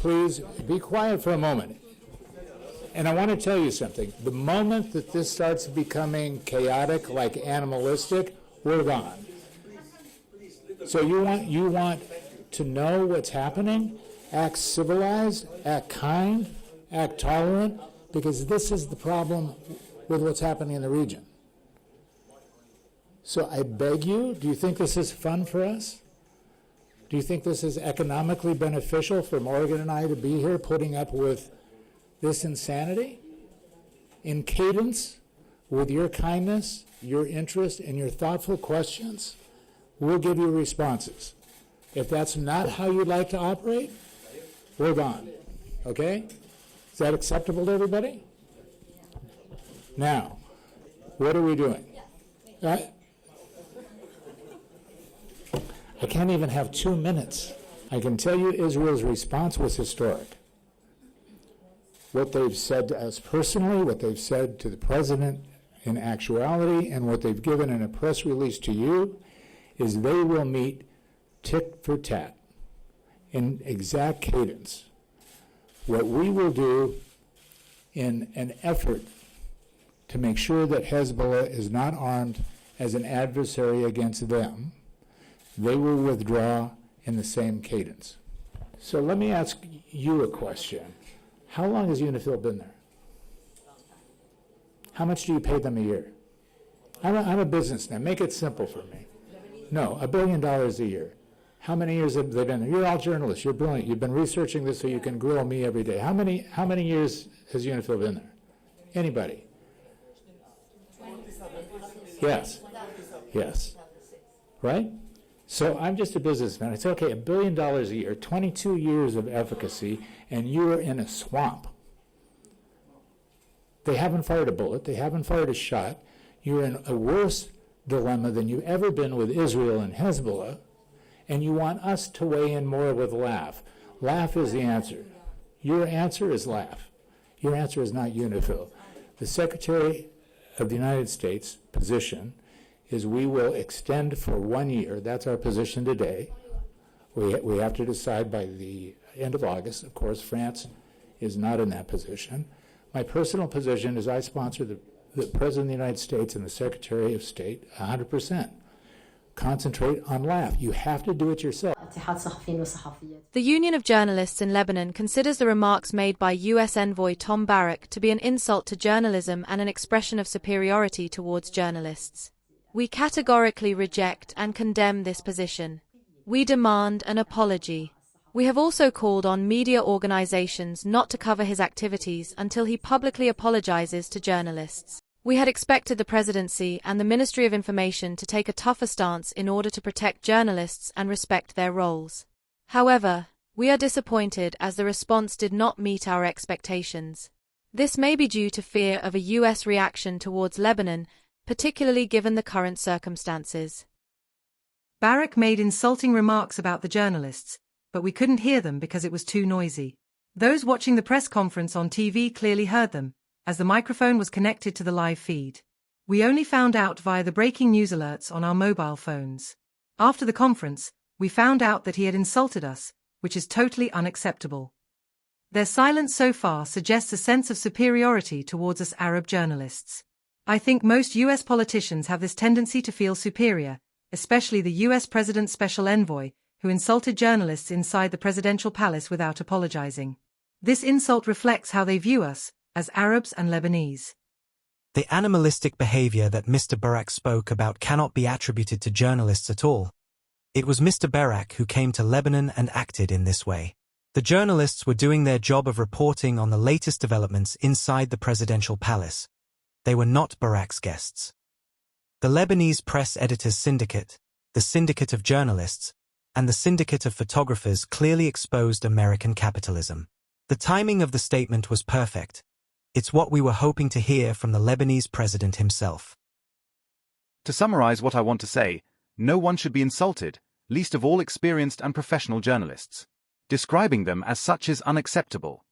please be quiet for a moment. And I want to tell you something. The moment that this starts becoming chaotic, like animalistic, we're gone. So you want to know what's happening? Act civilized, act kind, act tolerant, because this is the problem with what's happening in the region. So I beg you, do you think this is fun for us? Do you think this is economically beneficial for Morgan and I to be here putting up with this insanity? In cadence, with your kindness, your interest, and your thoughtful questions, we'll give you responses. If that's not how you'd like to operate, we're gone. Okay? Is that acceptable to everybody? Now, what are we doing? I can't even have 2 minutes. I can tell you Israel's response was historic. What they've said to us personally, what they've said to the president in actuality, and what they've given in a press release to you is they will meet tit for tat in exact cadence. What we will do in an effort to make sure that Hezbollah is not armed as an adversary against them, they will withdraw in the same cadence. So let me ask you a question. How long has UNIFIL been there? How much do you pay them a year? I'm a businessman. Make it simple for me. No, $1 billion a year. How many years have they been there? You're all journalists. You're brilliant. You've been researching this so you can grill me every day. How many years has UNIFIL been there? Anybody? Yes. Yes. Right? So I'm just a businessman. It's okay, $1 billion a year, 22 years of efficacy, and you're in a swamp. They haven't fired a bullet. They haven't fired a shot. You're in a worse dilemma than you've ever been with Israel and Hezbollah, and you want us to weigh in more with laugh. Laugh is the answer. Your answer is laugh. Your answer is not UNIFIL. The Secretary of the United States position is we will extend for 1 year. That's our position today. We have to decide by the end of August. Of course, France is not in that position. My personal position is I sponsor the President of the United States and the Secretary of State 100%. Concentrate on laugh. You have to do it yourself. The Union of Journalists in Lebanon considers the remarks made by US Envoy Tom Barrack to be an insult to journalism and an expression of superiority towards journalists. We categorically reject and condemn this position. We demand an apology. We have also called on media organizations not to cover his activities until he publicly apologizes to journalists. We had expected the presidency and the Ministry of Information to take a tougher stance in order to protect journalists and respect their roles. However, we are disappointed as the response did not meet our expectations. This may be due to fear of a US reaction towards Lebanon, particularly given the current circumstances. Barrack made insulting remarks about the journalists, but we couldn't hear them because it was too noisy. Those watching the press conference on TV clearly heard them, as the microphone was connected to the live feed. We only found out via the breaking news alerts on our mobile phones. After the conference, we found out that he had insulted us, which is totally unacceptable. Their silence so far suggests a sense of superiority towards us Arab journalists. I think most US politicians have this tendency to feel superior, especially the US President's special envoy, who insulted journalists inside the presidential palace without apologizing. This insult reflects how they view us, as Arabs and Lebanese. The animalistic behavior that Mr. Barrack spoke about cannot be attributed to journalists at all. It was Mr. Barrack who came to Lebanon and acted in this way. The journalists were doing their job of reporting on the latest developments inside the presidential palace. They were not Barrack's guests. The Lebanese Press Editors Syndicate, the Syndicate of Journalists, and the Syndicate of Photographers clearly exposed American capitalism. The timing of the statement was perfect. It's what we were hoping to hear from the Lebanese president himself. To summarize what I want to say, no one should be insulted, least of all experienced and professional journalists. Describing them as such is unacceptable.